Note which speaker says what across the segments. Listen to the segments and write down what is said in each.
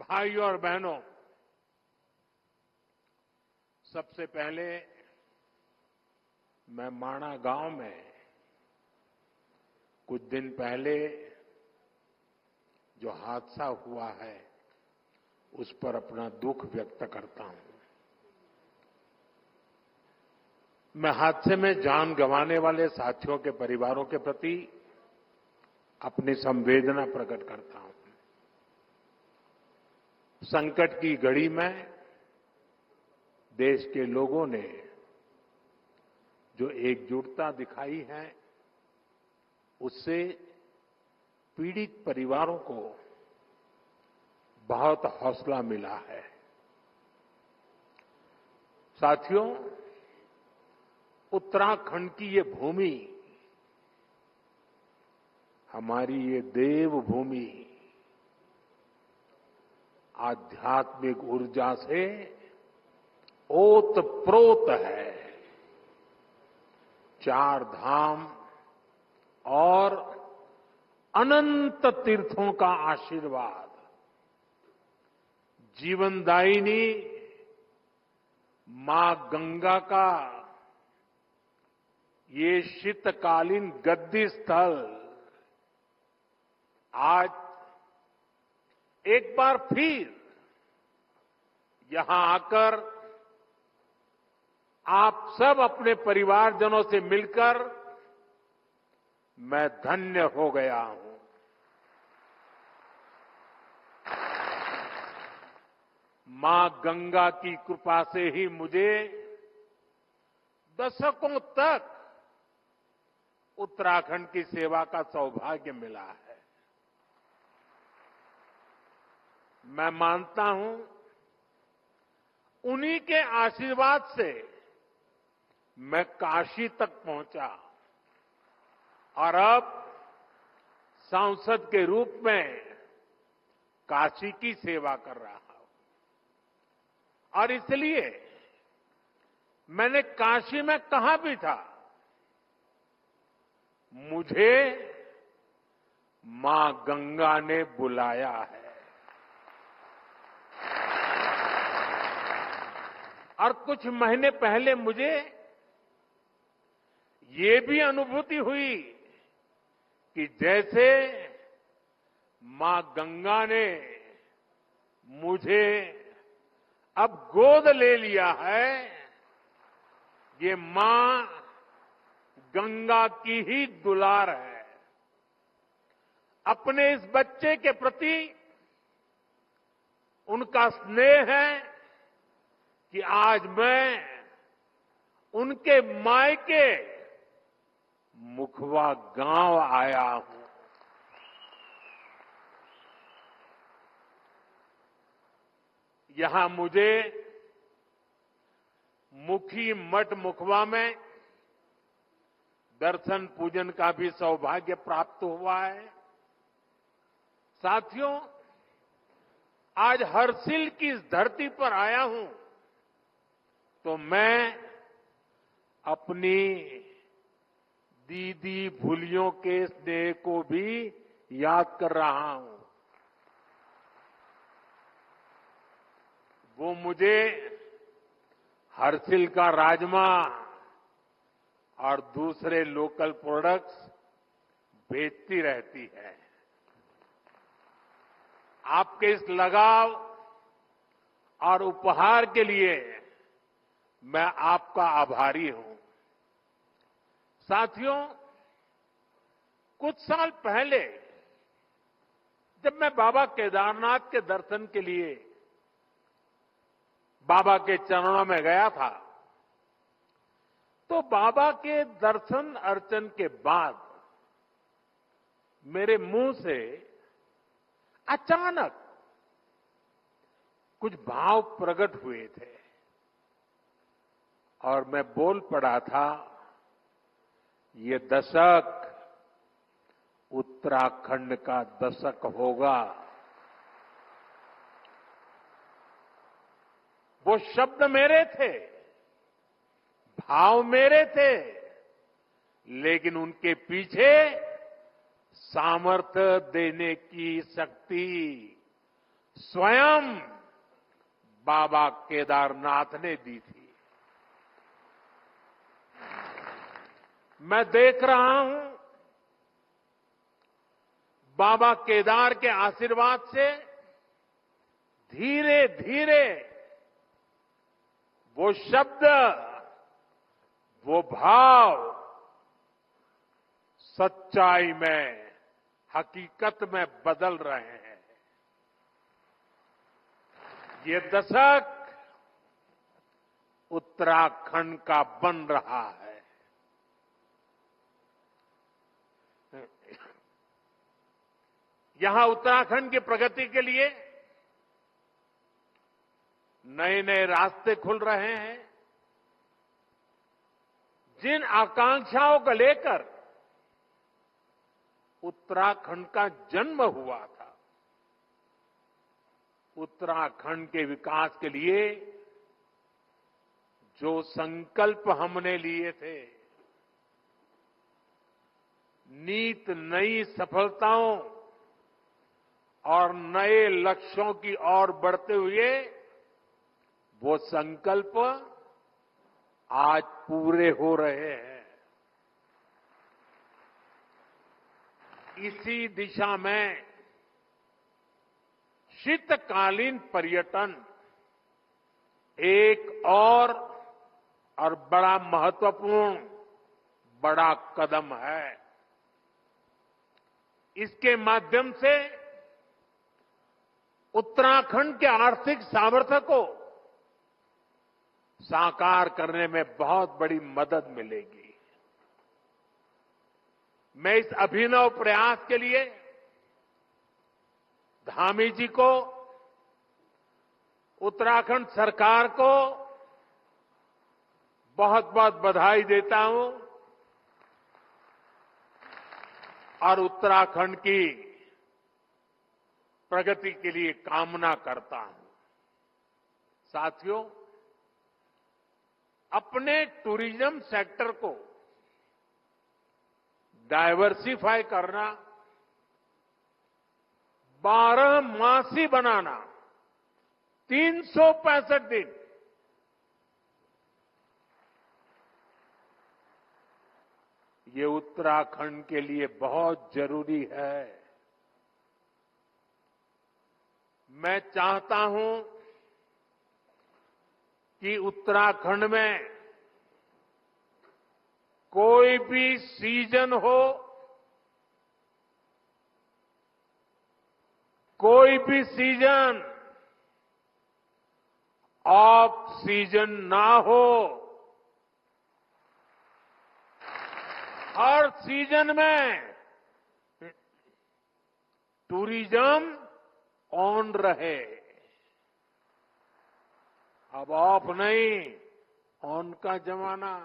Speaker 1: भाइयों और बहनों, सबसे पहले मैं माणा गांव में कुछ दिन पहले जो हादसा हुआ है उस पर अपना दुख व्यक्त करता हूं। मैं हादसे में जान गंवाने वाले साथियों के परिवारों के प्रति अपनी संवेदना प्रकट करता हूं। संकट की घड़ी में देश के लोगों ने जो एकजुटता दिखाई है उससे पीड़ित परिवारों को बहुत हौसला मिला है। साथियों, उत्तराखंड की ये भूमि, हमारी ये देवभूमि आध्यात्मिक ऊर्जा से ओतप्रोत है। 4 धाम और अनंत तीर्थों का आशीर्वाद, जीवनदायिनी मां गंगा का ये शीतकालीन गद्दी स्थल आज एक बार फिर यहां आकर आप सब अपने परिवारजनों से मिलकर मैं धन्य हो गया हूं। मां गंगा की कृपा से ही मुझे दशकों तक उत्तराखंड की सेवा का सौभाग्य मिला है। मैं मानता हूं उन्हीं के आशीर्वाद से मैं काशी तक पहुंचा और अब सांसद के रूप में काशी की सेवा कर रहा हूं। और इसलिए मैंने काशी में कहा भी था, मुझे मां गंगा ने बुलाया है। और कुछ महीने पहले मुझे ये भी अनुभूति हुई कि जैसे मां गंगा ने मुझे अब गोद ले लिया है, ये मां गंगा की ही दुलार है। अपने इस बच्चे के प्रति उनका स्नेह है कि आज मैं उनके मायके मुखवा गांव आया हूं। यहां मुझे मुखी मठ मुखवा में दर्शन पूजन का भी सौभाग्य प्राप्त हुआ है। साथियों, आज हर्षिल की इस धरती पर आया हूं तो मैं अपनी दीदी भूलियों के स्नेह को भी याद कर रहा हूं। वो मुझे हर्षिल का राजमा और दूसरे लोकल प्रोडक्ट्स बेचती रहती है। आपके इस लगाव और उपहार के लिए मैं आपका आभारी हूं। साथियों, कुछ साल पहले जब मैं बाबा केदारनाथ के दर्शन के लिए बाबा के चरणों में गया था तो बाबा के दर्शन अर्चन के बाद मेरे मुंह से अचानक कुछ भाव प्रकट हुए थे और मैं बोल पड़ा था, ये दशक उत्तराखंड का दशक होगा। वो शब्द मेरे थे, भाव मेरे थे, लेकिन उनके पीछे सामर्थ्य देने की शक्ति स्वयं बाबा केदारनाथ ने दी थी। मैं देख रहा हूं बाबा केदार के आशीर्वाद से धीरे धीरे वो शब्द, वो भाव सच्चाई में, हकीकत में बदल रहे हैं। ये दशक उत्तराखंड का बन रहा है। यहां उत्तराखंड की प्रगति के लिए नए नए रास्ते खुल रहे हैं। जिन आकांक्षाओं को लेकर उत्तराखंड का जन्म हुआ था, उत्तराखंड के विकास के लिए जो संकल्प हमने लिए थे, नीत नई सफलताओं और नए लक्ष्यों की ओर बढ़ते हुए वो संकल्प आज पूरे हो रहे हैं। इसी दिशा में शीतकालीन पर्यटन एक और बड़ा महत्वपूर्ण बड़ा कदम है। इसके माध्यम से उत्तराखंड के आर्थिक सामर्थ्य को साकार करने में बहुत बड़ी मदद मिलेगी। मैं इस अभिनव प्रयास के लिए धामी जी को, उत्तराखंड सरकार को बहुत बहुत बधाई देता हूं और उत्तराखंड की प्रगति के लिए कामना करता हूं। साथियों, अपने टूरिज्म सेक्टर को डायवर्सिफाई करना, 12 मासी बनाना, 365 दिन, ये उत्तराखंड के लिए बहुत जरूरी है। मैं चाहता हूं कि उत्तराखंड में कोई भी सीजन हो, कोई भी सीजन ऑफ सीजन ना हो, हर सीजन में टूरिज्म ऑन रहे। अब ऑफ नहीं, ऑन का जमाना।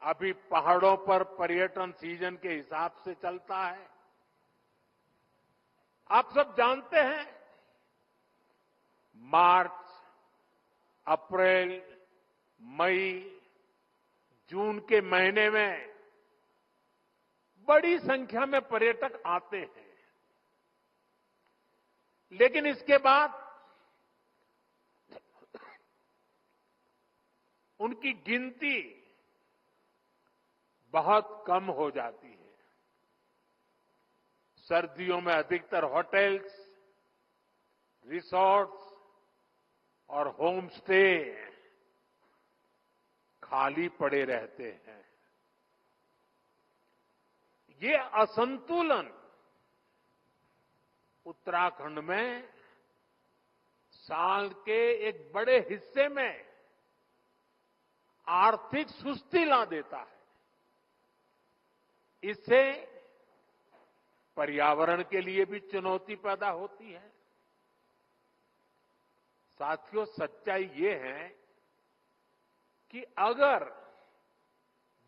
Speaker 1: अभी पहाड़ों पर पर्यटन सीजन के हिसाब से चलता है। आप सब जानते हैं, मार्च, अप्रैल, मई, जून के महीने में बड़ी संख्या में पर्यटक आते हैं। लेकिन इसके बाद उनकी गिनती बहुत कम हो जाती है। सर्दियों में अधिकतर होटल्स, रिसोर्ट्स और होम स्टे खाली पड़े रहते हैं। ये असंतुलन उत्तराखंड में साल के एक बड़े हिस्से में आर्थिक सुस्ती ला देता है। इससे पर्यावरण के लिए भी चुनौती पैदा होती है। साथियों, सच्चाई ये है कि अगर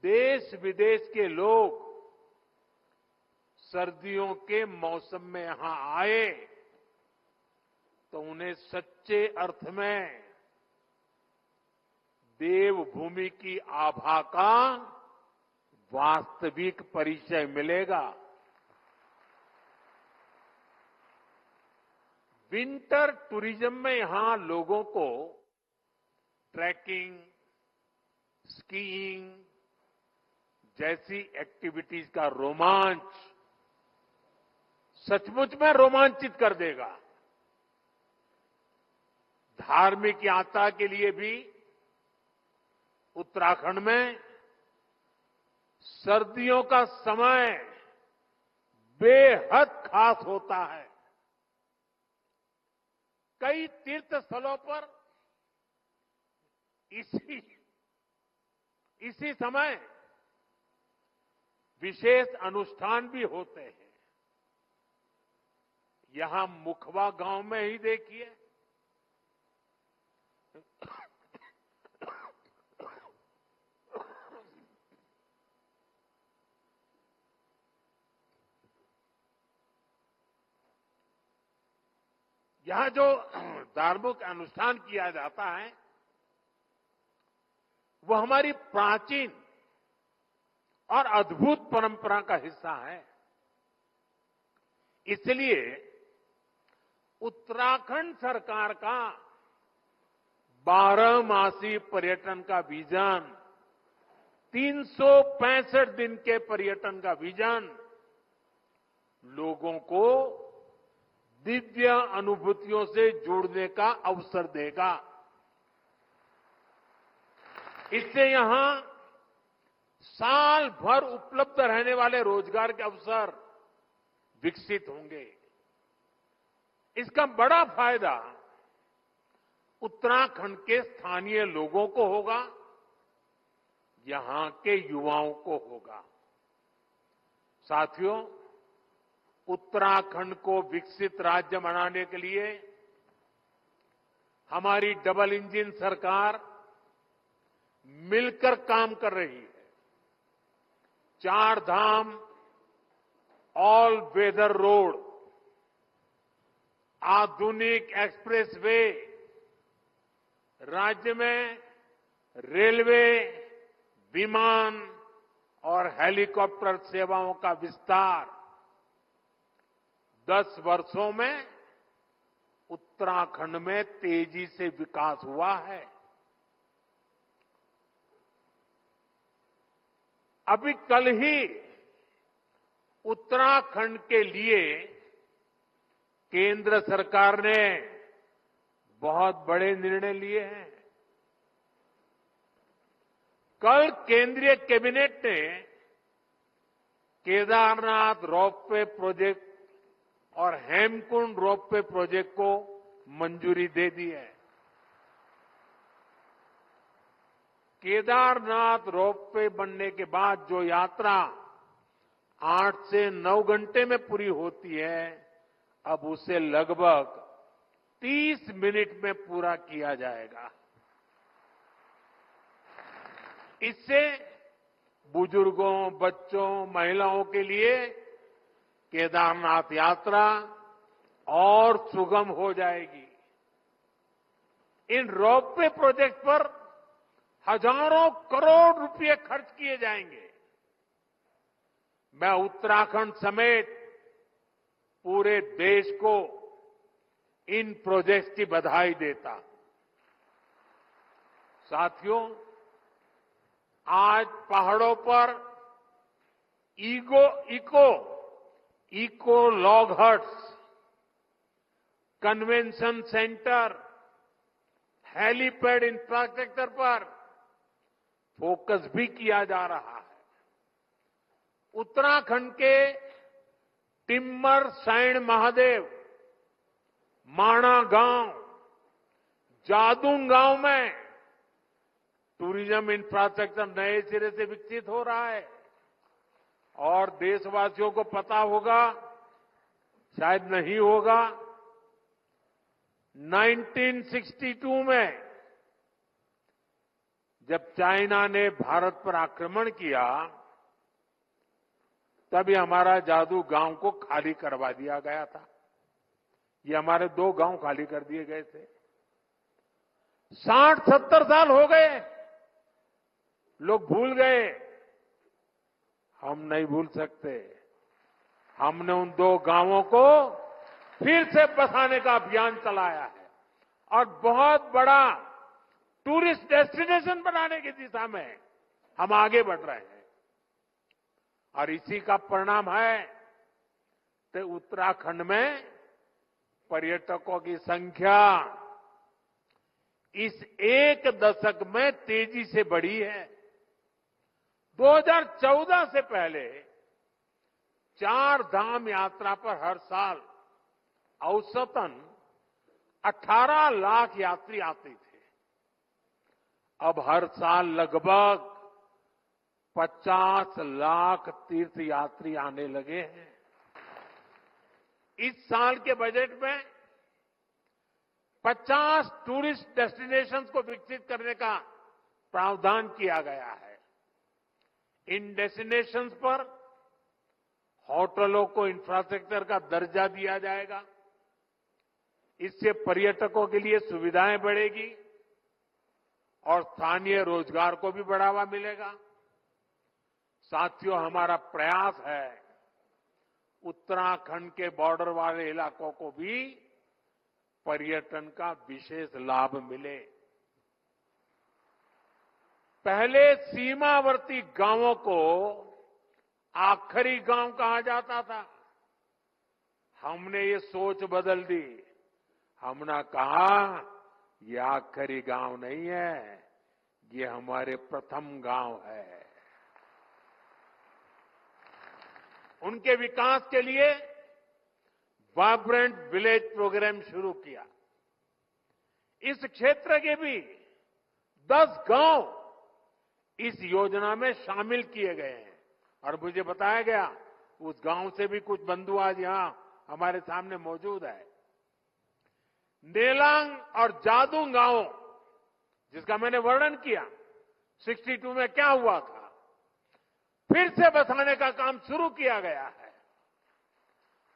Speaker 1: देश विदेश के लोग सर्दियों के मौसम में यहां आए तो उन्हें सच्चे अर्थ में देवभूमि की आभा का वास्तविक परिचय मिलेगा। विंटर टूरिज्म में यहां लोगों को ट्रैकिंग, स्कीइंग जैसी एक्टिविटीज का रोमांच सचमुच में रोमांचित कर देगा। धार्मिक यात्रा के लिए भी उत्तराखंड में सर्दियों का समय बेहद खास होता है। कई तीर्थ स्थलों पर इसी समय विशेष अनुष्ठान भी होते हैं। यहां मुखवा गांव में ही देखिए, यहां जो धार्मिक अनुष्ठान किया जाता है वो हमारी प्राचीन और अद्भुत परंपरा का हिस्सा है। इसलिए उत्तराखंड सरकार का 12 मासी पर्यटन का विजन, 365 दिन के पर्यटन का विजन लोगों को दिव्य अनुभूतियों से जुड़ने का अवसर देगा। इससे यहां साल भर उपलब्ध रहने वाले रोजगार के अवसर विकसित होंगे। इसका बड़ा फायदा उत्तराखंड के स्थानीय लोगों को होगा, यहां के युवाओं को होगा। साथियों, उत्तराखंड को विकसित राज्य बनाने के लिए हमारी डबल इंजन सरकार मिलकर काम कर रही है। 4 धाम ऑल वेदर रोड, आधुनिक एक्सप्रेस वे, राज्य में रेलवे, विमान और हेलीकॉप्टर सेवाओं का विस्तार 10 वर्षों में उत्तराखंड में तेजी से विकास हुआ है। अभी कल ही उत्तराखंड के लिए केंद्र सरकार ने बहुत बड़े निर्णय लिए हैं। कल केंद्रीय कैबिनेट ने केदारनाथ रोपवे प्रोजेक्ट और हेमकुंड रोपवे प्रोजेक्ट को मंजूरी दे दी है। केदारनाथ रोपवे बनने के बाद जो यात्रा 8 से 9 घंटे में पूरी होती है, अब उसे लगभग 30 मिनट में पूरा किया जाएगा। इससे बुजुर्गों, बच्चों, महिलाओं के लिए केदारनाथ यात्रा और सुगम हो जाएगी। इन रोपवे प्रोजेक्ट पर हजारों करोड़ रुपए खर्च किए जाएंगे। मैं उत्तराखंड समेत पूरे देश को इन प्रोजेक्ट्स की बधाई देता हूं। साथियों, आज पहाड़ों पर eco log huts, convention centre, helipad infrastructure पर फोकस भी किया जा रहा है। उत्तराखंड के टिम्मर सैंड महादेव, माणा गांव, जादून गांव में टूरिज्म इंफ्रास्ट्रक्चर नए सिरे से विकसित हो रहा है। और देशवासियों को पता होगा, शायद नहीं होगा, 1962 में जब चाइना ने भारत पर आक्रमण किया, तभी हमारा जादू गांव को खाली करवा दिया गया था। ये हमारे 2 गांव खाली कर दिए गए थे। 60-70 साल हो गए, लोग भूल गए। हम नहीं भूल सकते। हमने उन 2 गांवों को फिर से बसाने का अभियान चलाया है और बहुत बड़ा टूरिस्ट डेस्टिनेशन बनाने की दिशा में हम आगे बढ़ रहे हैं। और इसी का परिणाम है कि उत्तराखंड में पर्यटकों की संख्या इस एक दशक में तेजी से बढ़ी है। 2014 से पहले 4 धाम यात्रा पर हर साल औसतन 18 लाख यात्री आते थे। अब हर साल लगभग 50 लाख तीर्थ यात्री आने लगे हैं। इस साल के बजट में 50 टूरिस्ट डेस्टिनेशंस को विकसित करने का प्रावधान किया गया है। इन डेस्टिनेशंस पर होटलों को इंफ्रास्ट्रक्चर का दर्जा दिया जाएगा। इससे पर्यटकों के लिए सुविधाएं बढ़ेगी और स्थानीय रोजगार को भी बढ़ावा मिलेगा। साथियों, हमारा प्रयास है उत्तराखंड के बॉर्डर वाले इलाकों को भी पर्यटन का विशेष लाभ मिले। पहले सीमावर्ती गांवों को आखिरी गांव कहा जाता था। हमने ये सोच बदल दी। हमने कहा ये आखिरी गांव नहीं है, ये हमारे प्रथम गांव है। उनके विकास के लिए वाइब्रेंट विलेज प्रोग्राम शुरू किया। इस क्षेत्र के भी 10 गांव इस योजना में शामिल किए गए हैं और मुझे बताया गया उस गांव से भी कुछ बंधु आज यहां हमारे सामने मौजूद है। नेलांग और जादूंग गांव, जिसका मैंने वर्णन किया 62 में क्या हुआ था, फिर से बसाने का काम शुरू किया गया है।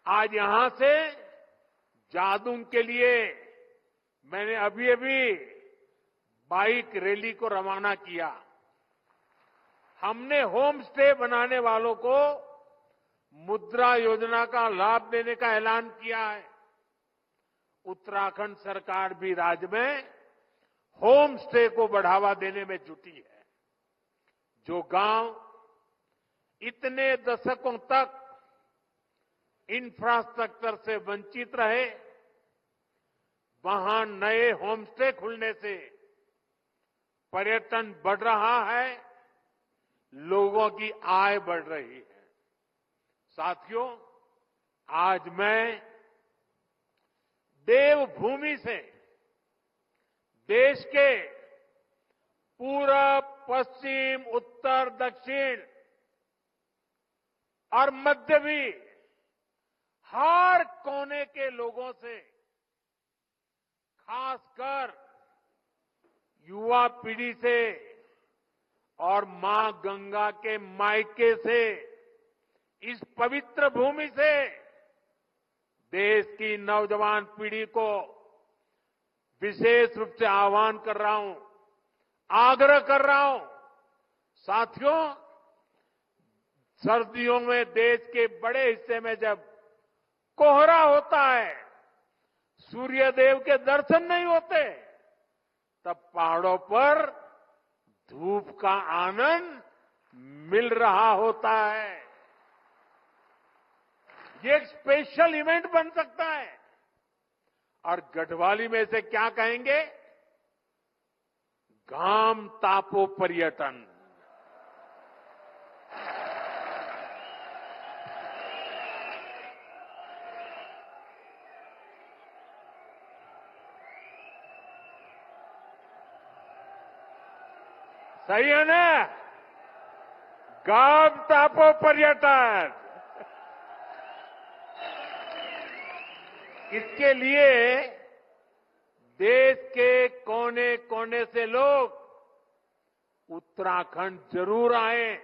Speaker 1: आज यहां से जादूंग के लिए मैंने अभी अभी बाइक रैली को रवाना किया। हमने होम स्टे बनाने वालों को मुद्रा योजना का लाभ देने का ऐलान किया है। उत्तराखंड सरकार भी राज्य में होम स्टे को बढ़ावा देने में जुटी है। जो गांव इतने दशकों तक इंफ्रास्ट्रक्चर से वंचित रहे, वहां नए होम स्टे खुलने से पर्यटन बढ़ रहा है, लोगों की आय बढ़ रही है। साथियों, आज मैं देवभूमि से देश के पूरब, पश्चिम, उत्तर, दक्षिण और मध्य भी हर कोने के लोगों से, खासकर युवा पीढ़ी से और मां गंगा के मायके से, इस पवित्र भूमि से देश की नौजवान पीढ़ी को विशेष रूप से आह्वान कर रहा हूं, आग्रह कर रहा हूं। साथियों, सर्दियों में देश के बड़े हिस्से में जब कोहरा होता है, सूर्यदेव के दर्शन नहीं होते, तब पहाड़ों पर धूप का आनंद मिल रहा होता है। ये एक स्पेशल इवेंट बन सकता है। और गढ़वाली में से क्या कहेंगे? घाम तापो पर्यटन। सही है ना? घाम तापो पर्यटन। इसके लिए देश के कोने कोने से लोग उत्तराखंड जरूर आए।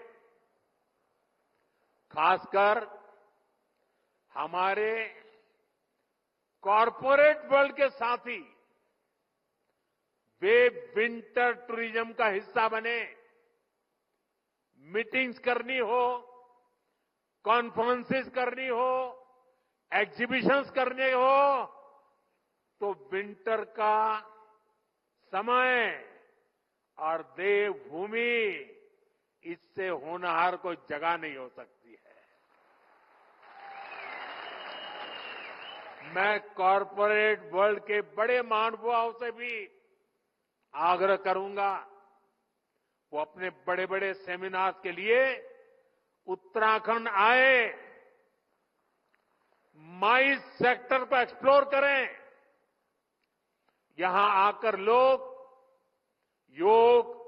Speaker 1: खासकर हमारे कॉरपोरेट वर्ल्ड के साथी, वे विंटर टूरिज्म का हिस्सा बने। मीटिंग्स करनी हो, कॉन्फ्रेंसेस करनी हो, एग्जीबिशंस करने हो तो विंटर का समय और देवभूमि, इससे होनहार कोई जगह नहीं हो सकती है। मैं कॉरपोरेट वर्ल्ड के बड़े महानुभावों से भी आग्रह करूंगा, वो अपने बड़े बड़े सेमिनार के लिए उत्तराखंड आए, माइस सेक्टर को एक्सप्लोर करें। यहां आकर लोग योग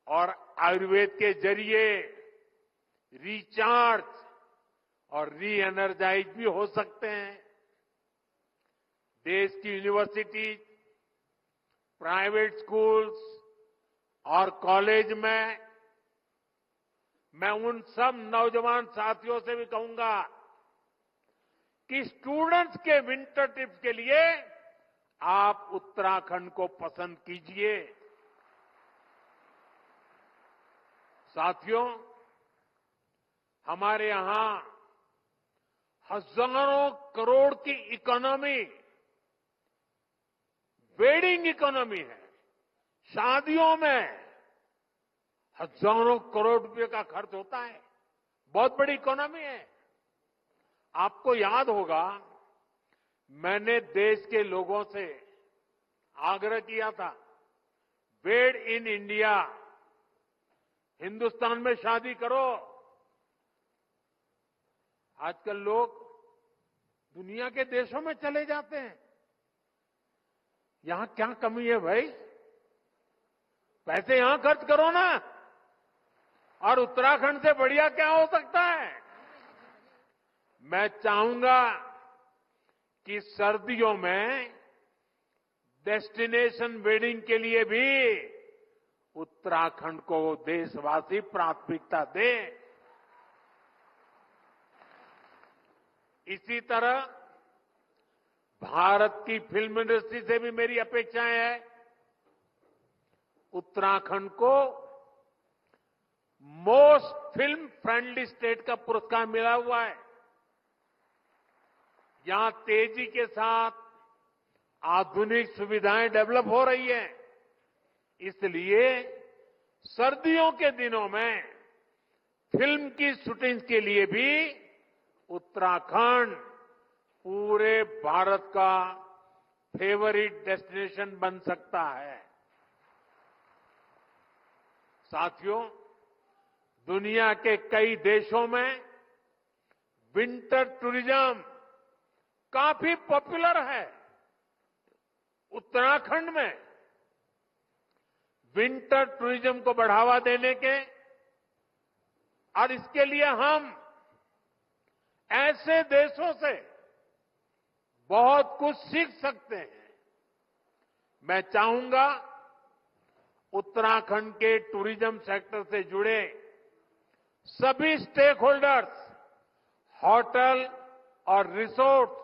Speaker 1: और आयुर्वेद के जरिए रिचार्ज और री एनर्जाइज भी हो सकते हैं। देश की यूनिवर्सिटी, प्राइवेट स्कूल्स और कॉलेज में मैं उन सब नौजवान साथियों से भी कहूंगा कि स्टूडेंट्स के विंटर ट्रिप के लिए आप उत्तराखंड को पसंद कीजिए। साथियों, हमारे यहां हजारों करोड़ की इकोनॉमी, वेडिंग इकोनॉमी है। शादियों में हजारों करोड़ रुपए का खर्च होता है, बहुत बड़ी इकोनॉमी है। आपको याद होगा, मैंने देश के लोगों से आग्रह किया था, वेड इन इंडिया, हिंदुस्तान में शादी करो। आजकल लोग दुनिया के देशों में चले जाते हैं। यहां क्या कमी है भाई? पैसे यहां खर्च करो ना। और उत्तराखंड से बढ़िया क्या हो सकता है? मैं चाहूंगा कि सर्दियों में डेस्टिनेशन वेडिंग के लिए भी उत्तराखंड को देशवासी प्राथमिकता दें। इसी तरह भारत की फिल्म इंडस्ट्री से भी मेरी अपेक्षाएं हैं। उत्तराखंड को मोस्ट फिल्म फ्रेंडली स्टेट का पुरस्कार मिला हुआ है। यहां तेजी के साथ आधुनिक सुविधाएं डेवलप हो रही है। इसलिए सर्दियों के दिनों में फिल्म की शूटिंग के लिए भी उत्तराखंड पूरे भारत का फेवरिट डेस्टिनेशन बन सकता है। साथियों, दुनिया के कई देशों में विंटर टूरिज्म काफी पॉपुलर है। उत्तराखंड में विंटर टूरिज्म को बढ़ावा देने के और इसके लिए हम ऐसे देशों से बहुत कुछ सीख सकते हैं। मैं चाहूंगा उत्तराखंड के टूरिज्म सेक्टर से जुड़े सभी स्टेक होल्डर्स, होटल और रिसोर्ट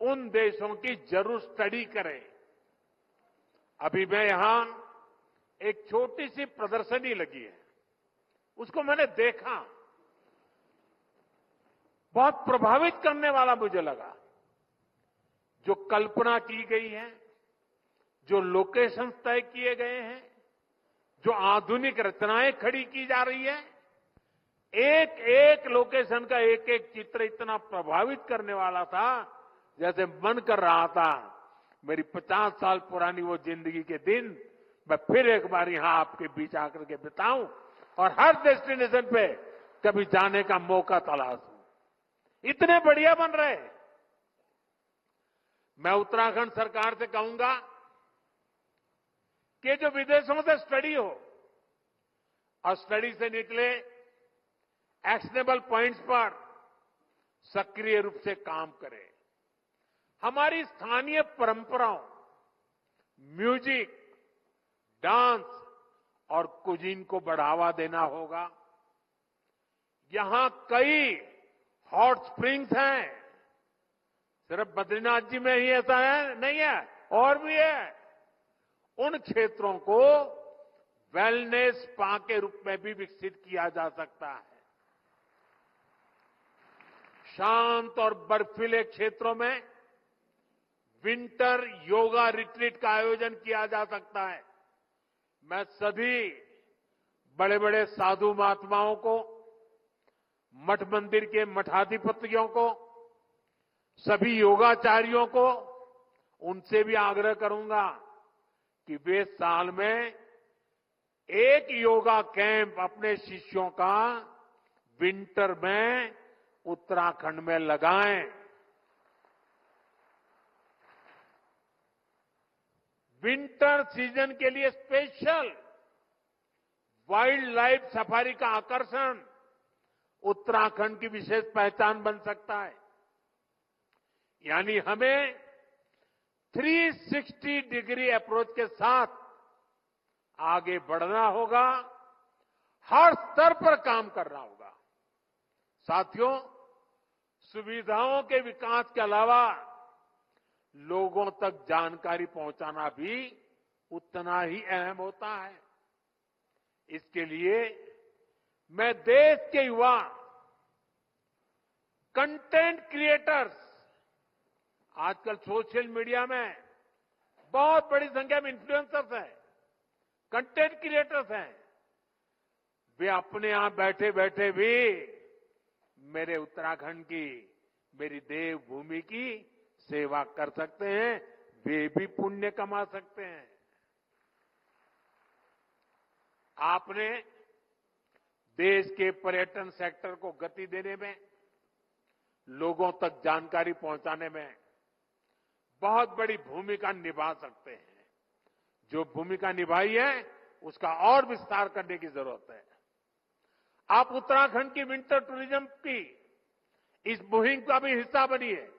Speaker 1: उन देशों की जरूर स्टडी करें। अभी मैं यहां एक छोटी सी प्रदर्शनी लगी है, उसको मैंने देखा, बहुत प्रभावित करने वाला मुझे लगा। जो कल्पना की गई है, जो लोकेशन तय किए गए हैं, जो आधुनिक रचनाएं खड़ी की जा रही है, एक एक लोकेशन का एक एक चित्र इतना प्रभावित करने वाला था, जैसे मन कर रहा था मेरी 50 साल पुरानी वो जिंदगी के दिन मैं फिर एक बार यहां आपके बीच आकर के बिताऊं और हर डेस्टिनेशन पे कभी जाने का मौका तलाशूं। इतने बढ़िया बन रहे। मैं उत्तराखंड सरकार से कहूंगा कि जो विदेशों से स्टडी हो और स्टडी से निकले एक्शनेबल पॉइंट्स पर सक्रिय रूप से काम करें। हमारी स्थानीय परंपराओं, म्यूजिक, डांस और कुजीन को बढ़ावा देना होगा। यहां कई हॉट स्प्रिंग्स हैं। सिर्फ बद्रीनाथ जी में ही ऐसा है नहीं है, और भी है। उन क्षेत्रों को वेलनेस स्पा के रूप में भी विकसित किया जा सकता है। शांत और बर्फीले क्षेत्रों में विंटर योगा रिट्रीट का आयोजन किया जा सकता है। मैं सभी बड़े बड़े साधु महात्माओं को, मठ मंदिर के मठाधिपतियों को, सभी योगाचार्यों को, उनसे भी आग्रह करूंगा कि वे साल में एक योगा कैंप अपने शिष्यों का विंटर में उत्तराखंड में लगाएं। विंटर सीजन के लिए स्पेशल वाइल्ड लाइफ सफारी का आकर्षण उत्तराखंड की विशेष पहचान बन सकता है। यानी हमें 360 डिग्री अप्रोच के साथ आगे बढ़ना होगा, हर स्तर पर काम करना होगा। साथियों, सुविधाओं के विकास के अलावा लोगों तक जानकारी पहुंचाना भी उतना ही अहम होता है। इसके लिए मैं देश के युवा कंटेंट क्रिएटर्स, आजकल सोशल मीडिया में बहुत बड़ी संख्या में इन्फ्लुएंसर्स हैं, कंटेंट क्रिएटर्स हैं, वे अपने यहां बैठे बैठे भी मेरे उत्तराखंड की, मेरी देवभूमि की सेवा कर सकते हैं, वे भी पुण्य कमा सकते हैं। आपने देश के पर्यटन सेक्टर को गति देने में, लोगों तक जानकारी पहुंचाने में बहुत बड़ी भूमिका निभा सकते हैं। जो भूमिका निभाई है उसका और विस्तार करने की जरूरत है। आप उत्तराखंड की विंटर टूरिज्म की इस मुहिम का भी हिस्सा बनिए।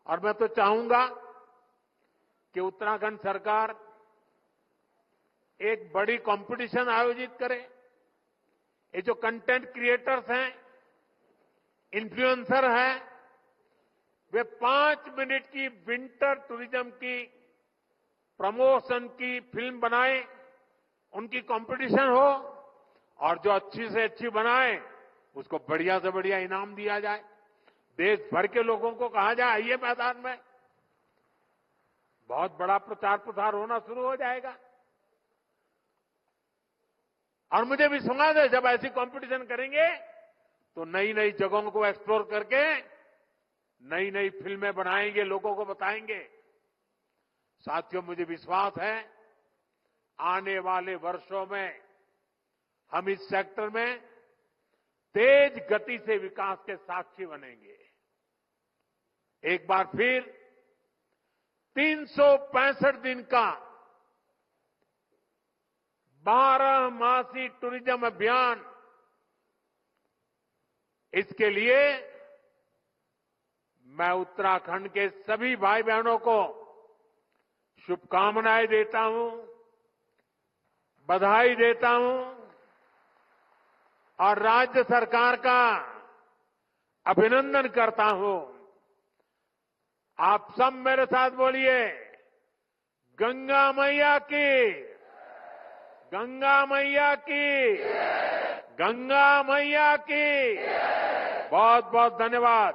Speaker 1: और मैं तो चाहूंगा कि उत्तराखंड सरकार एक बड़ी कंपटीशन आयोजित करे। ये जो कंटेंट क्रिएटर्स हैं, इन्फ्लुएंसर हैं, वे 5 मिनट की विंटर टूरिज्म की प्रमोशन की फिल्म बनाएं, उनकी कंपटीशन हो, और जो अच्छी से अच्छी बनाए उसको बढ़िया से बढ़िया इनाम दिया जाए। देश भर के लोगों को कहा जाए आइए मैदान में, बहुत बड़ा प्रचार प्रसार होना शुरू हो जाएगा। और मुझे विश्वास है जब ऐसी कंपटीशन करेंगे तो नई नई जगहों को एक्सप्लोर करके नई नई फिल्में बनाएंगे, लोगों को बताएंगे। साथियों, मुझे विश्वास है आने वाले वर्षों में हम इस सेक्टर में तेज गति से विकास के साक्षी बनेंगे। एक बार फिर 365 दिन का 12 मासी टूरिज्म अभियान, इसके लिए मैं उत्तराखंड के सभी भाई बहनों को शुभकामनाएं देता हूं, बधाई देता हूं और राज्य सरकार का अभिनंदन करता हूं। आप सब मेरे साथ बोलिए, गंगा मैया की, गंगा मैया की, गंगा मैया की। बहुत बहुत धन्यवाद।